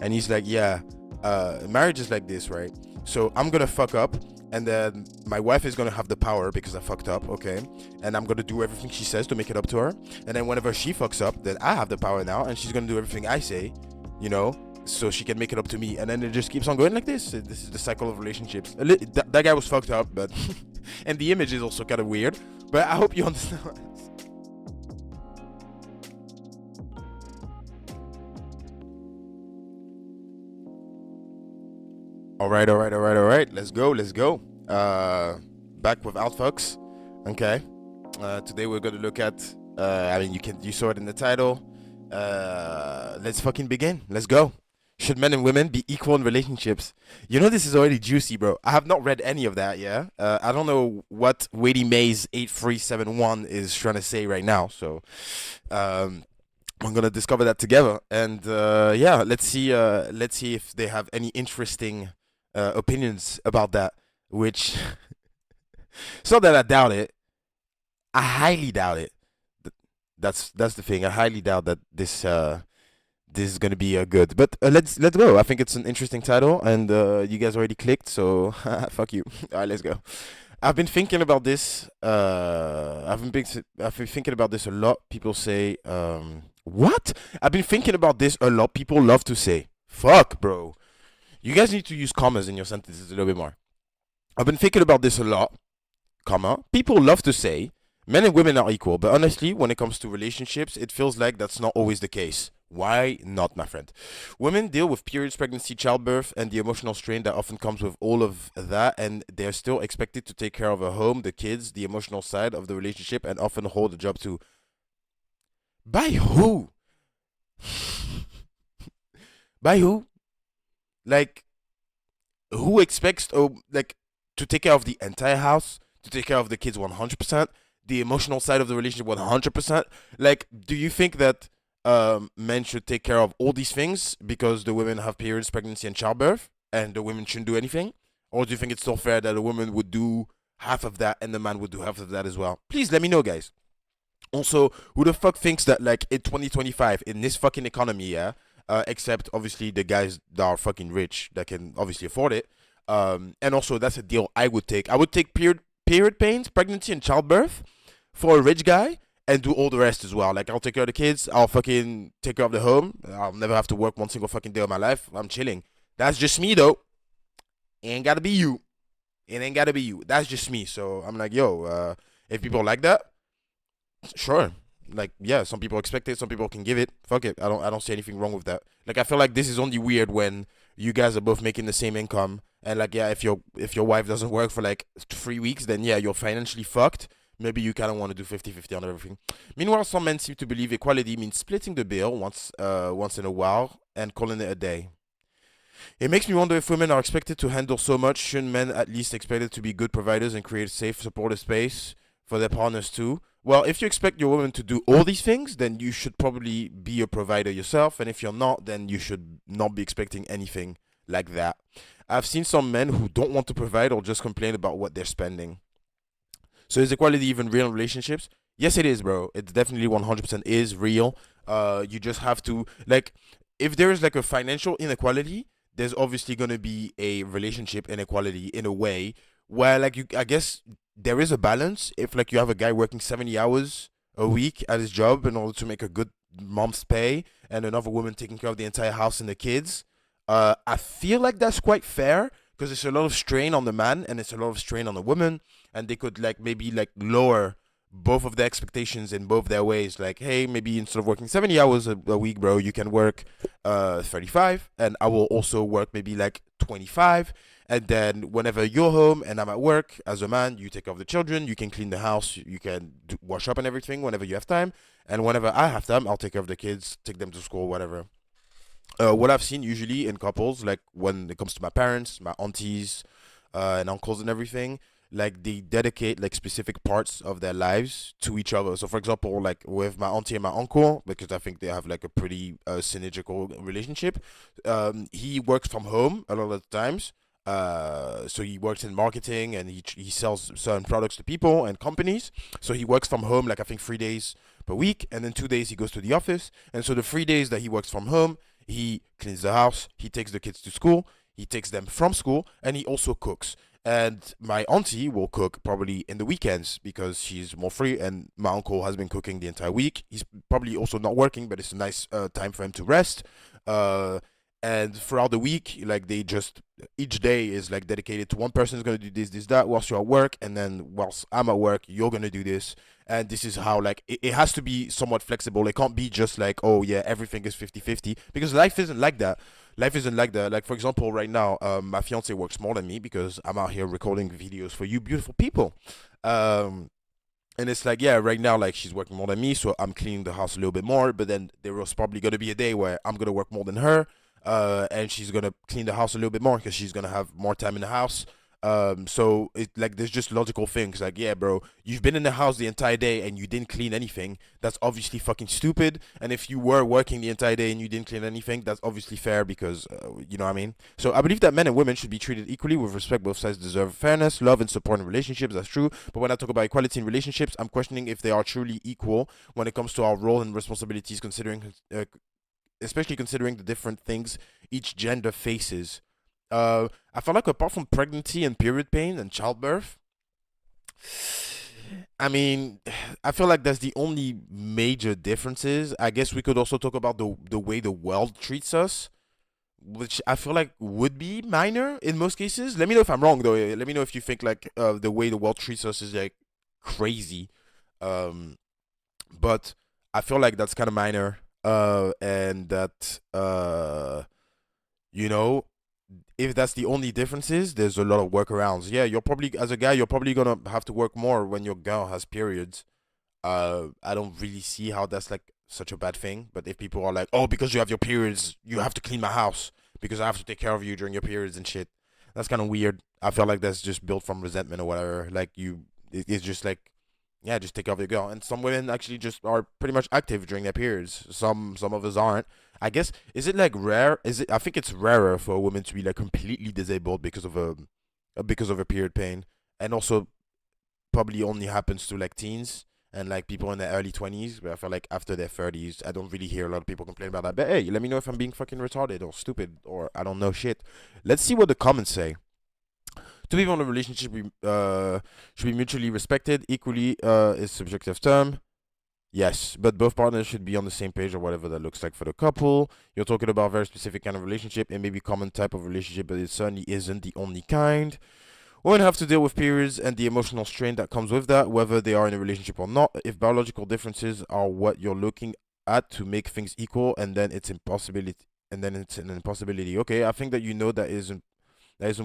And he's like, yeah, marriage is like this, right? So I'm gonna fuck up, and then my wife is gonna have the power because I fucked up, okay? And I'm gonna do everything she says to make it up to her. And then whenever she fucks up, then I have the power now, and she's gonna do everything I say, you know, so she can make it up to me. And then it just keeps on going like this. This is the cycle of relationships. That guy was fucked up, but and the image is also kind of weird. But I hope you understand. All right, all right, all right, all right. Let's go, let's go. Back with Outfox. Okay. Today we're gonna look at. I mean, you saw it in the title. Let's fucking begin. Let's go. Should men and women be equal in relationships? You know this is already juicy, bro. I have not read any of that. Yeah. I don't know what Weighty Maze 8371 is trying to say right now. So, um, I'm gonna discover that together, and yeah, let's see. Let's see if they have any interesting opinions about that. Which, it's not that I doubt it. I highly doubt it. That's the thing. I highly doubt that this is gonna be good. But let's go. I think it's an interesting title, and you guys already clicked, so fuck you. All right, let's go. I've been thinking about this. I've been thinking about this a lot. People say, what? I've been thinking about this a lot. People love to say, fuck, bro. You guys need to use commas in your sentences a little bit more. I've been thinking about this a lot, comma. People love to say men and women are equal, but honestly, when it comes to relationships, it feels like that's not always the case. Why not, my friend? Women deal with periods, pregnancy, childbirth, and the emotional strain that often comes with all of that, and they're still expected to take care of a home, the kids, the emotional side of the relationship, and often hold a job too. By who? By who? Like, who expects to take care of the entire house, to take care of the kids 100%, the emotional side of the relationship 100%? Like, do you think that men should take care of all these things because the women have periods, pregnancy, and childbirth, and the women shouldn't do anything? Or do you think it's still fair that a woman would do half of that and the man would do half of that as well? Please let me know, guys. Also, who the fuck thinks that, like, in 2025, in this fucking economy, yeah, except obviously the guys that are fucking rich that can obviously afford it. And also that's a deal I would take. I would take period pains, pregnancy, and childbirth for a rich guy, and do all the rest as well. Like, I'll take care of the kids. I'll fucking take care of the home. I'll never have to work one single fucking day of my life. I'm chilling. That's just me though. It ain't gotta be you. It ain't gotta be you. That's just me. So I'm like, yo, if people like that, sure. Like, yeah, some people expect it, some people can give it. Fuck it. I don't see anything wrong with that. Like, I feel like this is only weird when you guys are both making the same income, and like, yeah, if your wife doesn't work for like 3 weeks, then yeah, you're financially fucked. Maybe you kind of want to do 50-50 on everything. Meanwhile, some men seem to believe equality means splitting the bill once in a while and calling it a day. It makes me wonder, if women are expected to handle so much, shouldn't men at least expected to be good providers and create a safe, supportive space for their partners too? Well, if you expect your woman to do all these things, then you should probably be a provider yourself. And if you're not, then you should not be expecting anything like that. I've seen some men who don't want to provide or just complain about what they're spending. So is equality even real in relationships? Yes, it is, bro. It definitely 100% is real. You just have to, like, if there is like a financial inequality, there's obviously gonna be a relationship inequality in a way where, like, I guess there is a balance. If like you have a guy working 70 hours a week at his job in order to make a good month's pay, and another woman taking care of the entire house and the kids, I feel like that's quite fair because it's a lot of strain on the man and it's a lot of strain on the woman, and they could like maybe like lower both of the expectations in both their ways. Like, hey, maybe instead of working 70 hours a week, bro, you can work 35, and I will also work maybe like 25. And then whenever you're home and I'm at work, as a man, you take care of the children, you can clean the house, you can wash up and everything whenever you have time. And whenever I have time, I'll take care of the kids, take them to school, whatever. What I've seen usually in couples, like when it comes to my parents, my aunties, and uncles and everything, like they dedicate like specific parts of their lives to each other. So, for example, like with my auntie and my uncle, because I think they have like a pretty synergical relationship. He works from home a lot of the times. So he works in marketing and he sells certain products to people and companies. So he works from home, like I think 3 days per week, and then 2 days he goes to the office. And so the 3 days that he works from home, He cleans the house, he takes the kids to school, he takes them from school, and he also cooks. And my auntie will cook probably in the weekends because she's more free, and my uncle has been cooking the entire week. He's probably also not working, but it's a nice time for him to rest. Uh, and throughout the week, like they just each day is like dedicated to one person is gonna do this, this, that, whilst you're at work, and then whilst I'm at work, you're gonna do this. And this is how like it has to be somewhat flexible. It can't be just like, oh yeah, everything is 50-50, because life isn't like that. Life isn't like that. Like for example, right now, my fiance works more than me because I'm out here recording videos for you beautiful people. Um, and it's like, yeah, right now, like she's working more than me, so I'm cleaning the house a little bit more. But then there was probably gonna be a day where I'm gonna work more than her, and she's gonna clean the house a little bit more because she's gonna have more time in the house. So it like there's just logical things like, yeah, bro, you've been in the house the entire day and you didn't clean anything. That's obviously fucking stupid. And if you were working the entire day and you didn't clean anything, that's obviously fair because you know what I mean. So I believe that men and women should be treated equally with respect. Both sides deserve fairness, love, and support in relationships. That's true. But when I talk about equality in relationships, I'm questioning if they are truly equal when it comes to our role and responsibilities, considering especially considering the different things each gender faces. I feel like apart from pregnancy and period pain and childbirth, I mean, I feel like that's the only major differences. I guess we could also talk about the way the world treats us, which I feel like would be minor in most cases. Let me know if I'm wrong though. Let me know if you think like the way the world treats us is like crazy. Um, but I feel like that's kind of minor. And that you know, if that's the only differences, there's a lot of workarounds. Yeah, you're probably as a guy, you're probably gonna have to work more when your girl has periods. I don't really see how that's like such a bad thing. But if people are like, oh, because you have your periods, you have to clean my house because I have to take care of you during your periods and shit, that's kind of weird. I feel like that's just built from resentment or whatever. Like it's just like, yeah, just take care of your girl. And some women actually just are pretty much active during their periods. Some of us aren't. I guess is it like rare? Is it? I think it's rarer for a woman to be like completely disabled because of a period pain, and also probably only happens to like teens and like people in their early 20s. But I feel like after their 30s, I don't really hear a lot of people complain about that. But hey, let me know if I'm being fucking retarded or stupid or I don't know shit. Let's see what the comments say. Two people in a relationship should be mutually respected. Equally is subjective term. Yes, but both partners should be on the same page or whatever that looks like for the couple. You're talking about a very specific kind of relationship. It may be common type of relationship, but it certainly isn't the only kind. Women have to deal with periods and the emotional strain that comes with that, whether they are in a relationship or not. If biological differences are what you're looking at to make things equal, and then it's an impossibility. Okay, I think that you know that isn't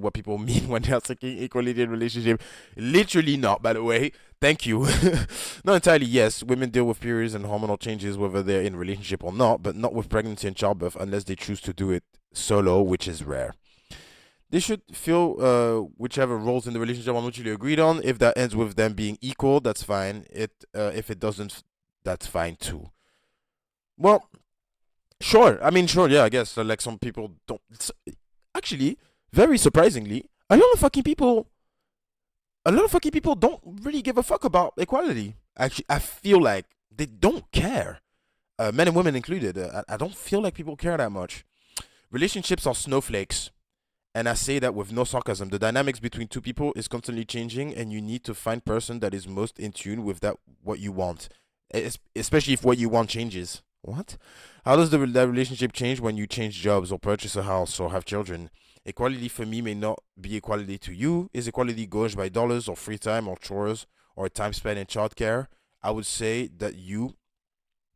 what people mean when they're seeking equality in relationship. Literally not, by the way. Thank you. Not entirely, yes. Women deal with periods and hormonal changes whether they're in a relationship or not, but not with pregnancy and childbirth unless they choose to do it solo, which is rare. They should feel whichever roles in the relationship are mutually agreed on. If that ends with them being equal, that's fine. If it doesn't, that's fine too. Well, sure. I mean, sure. Yeah, I guess. Like some people don't. Actually, very surprisingly, a lot of fucking people don't really give a fuck about equality. Actually, I feel like they don't care. Men and women included. I don't feel like people care that much. Relationships are snowflakes. And I say that with no sarcasm. The dynamics between two people is constantly changing, and you need to find person that is most in tune with that what you want, especially if what you want changes. What? How does that relationship change when you change jobs or purchase a house or have children? Equality for me may not be equality to you. Is equality gauged by dollars or free time or chores or time spent in childcare? I would say that you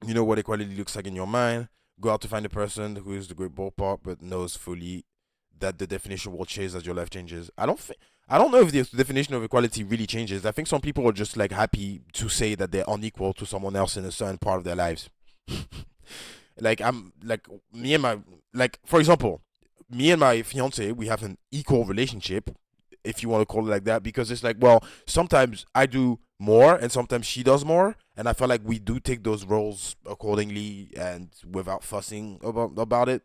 know what equality looks like in your mind. Go out to find a person who is the great ballpark but knows fully that the definition will change as your life changes. I don't know if the definition of equality really changes. I think some people are just like happy to say that they're unequal to someone else in a certain part of their lives. Like I'm like me and my like for example, me and my fiance, we have an equal relationship, if you want to call it like that, because it's like, well, sometimes I do more and sometimes she does more, and I feel like we do take those roles accordingly and without fussing about it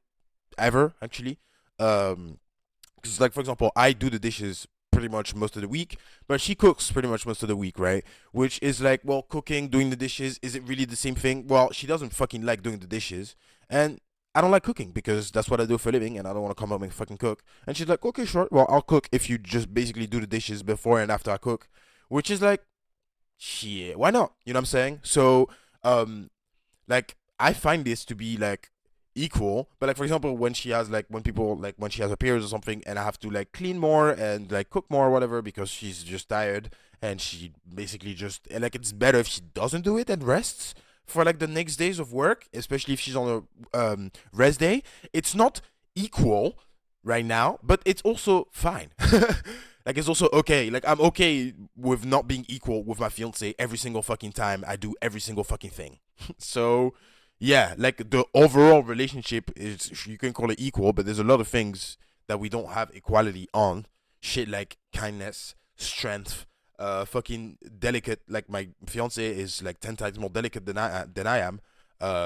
ever actually. Because like for example, I do the dishes pretty much most of the week, but she cooks pretty much most of the week, right? Which is like, well, cooking, doing the dishes, is it really the same thing? Well, she doesn't fucking like doing the dishes, and I don't like cooking because that's what I do for a living, and I don't want to come home and fucking cook. And she's like, okay, sure. Well, I'll cook if you just basically do the dishes before and after I cook, which is like, shit, why not? You know what I'm saying? So, um, like I find this to be like equal, but like for example, when she has like when people like when she has her periods or something, and I have to like clean more and like cook more or whatever because she's just tired and she basically just and like it's better if she doesn't do it and rests for like the next days of work, especially if she's on a rest day. It's not equal right now, but it's also fine. Like it's also okay. Like I'm okay with not being equal with my fiance every single fucking time I do every single fucking thing. So yeah, like the overall relationship is you can call it equal, but there's a lot of things that we don't have equality on. Shit like kindness, strength, fucking delicate. Like my fiance is like 10 times more delicate than I am.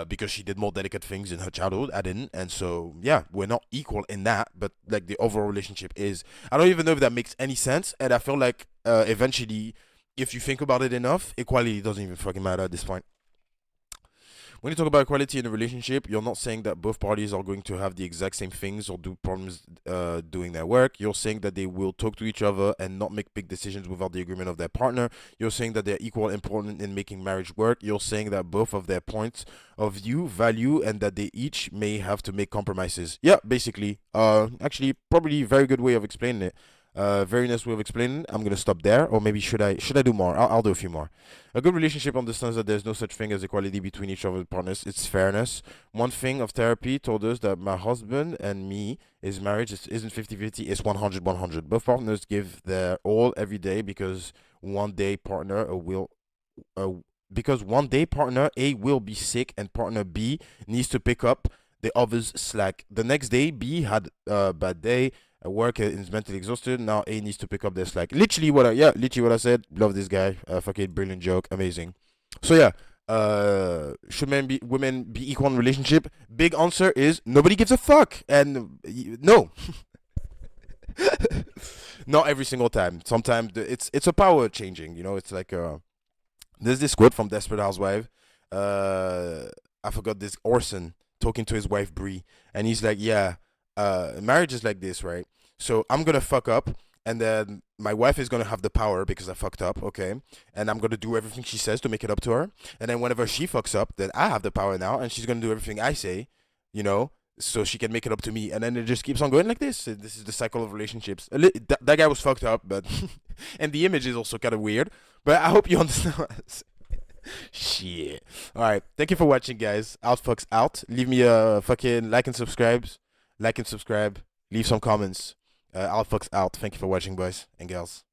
Because she did more delicate things in her childhood, I didn't, and so yeah, we're not equal in that. But like the overall relationship is, I don't even know if that makes any sense, and I feel like eventually, if you think about it enough, equality doesn't even fucking matter at this point. When you talk about equality in a relationship, you're not saying that both parties are going to have the exact same things or do problems doing their work. You're saying that they will talk to each other and not make big decisions without the agreement of their partner. You're saying that they're equal important in making marriage work. You're saying that both of their points of view value and that they each may have to make compromises. Yeah, basically. Actually, probably very good way of explaining it. Very nice way of explaining. I'm gonna stop there, or maybe should I do more? I'll do a few more. A good relationship understands that there's no such thing as equality between each of the partners. It's fairness. One thing of therapy told us that my husband and me, his marriage isn't 50-50, it's 100-100. Both partners give their all every day one day partner will uh, because one day partner A will be sick and partner B needs to pick up the other's slack. The next day B had a bad day at work and is mentally exhausted. Now A needs to pick up their slack. Literally what I said. Love this guy. Fucking brilliant joke. Amazing. So yeah, should women be equal in relationship? Big answer is nobody gives a fuck, and no, not every single time. Sometimes it's a power changing. You know, it's like there's this quote from Desperate Housewife. I forgot this Orson talking to his wife Brie, and he's like, yeah, marriage is like this, right? So I'm gonna fuck up, and then my wife is gonna have the power because I fucked up, okay? And I'm gonna do everything she says to make it up to her. And then whenever she fucks up, then I have the power now, and she's gonna do everything I say, you know, so she can make it up to me. And then it just keeps on going like this. This is the cycle of relationships. That guy was fucked up, but and the image is also kind of weird. But I hope you understand. Shit. All right. Thank you for watching, guys. Outfucks out. Leave me a fucking like and subscribe. Like and subscribe. Leave some comments. Outfucks out. Thank you for watching, boys and girls.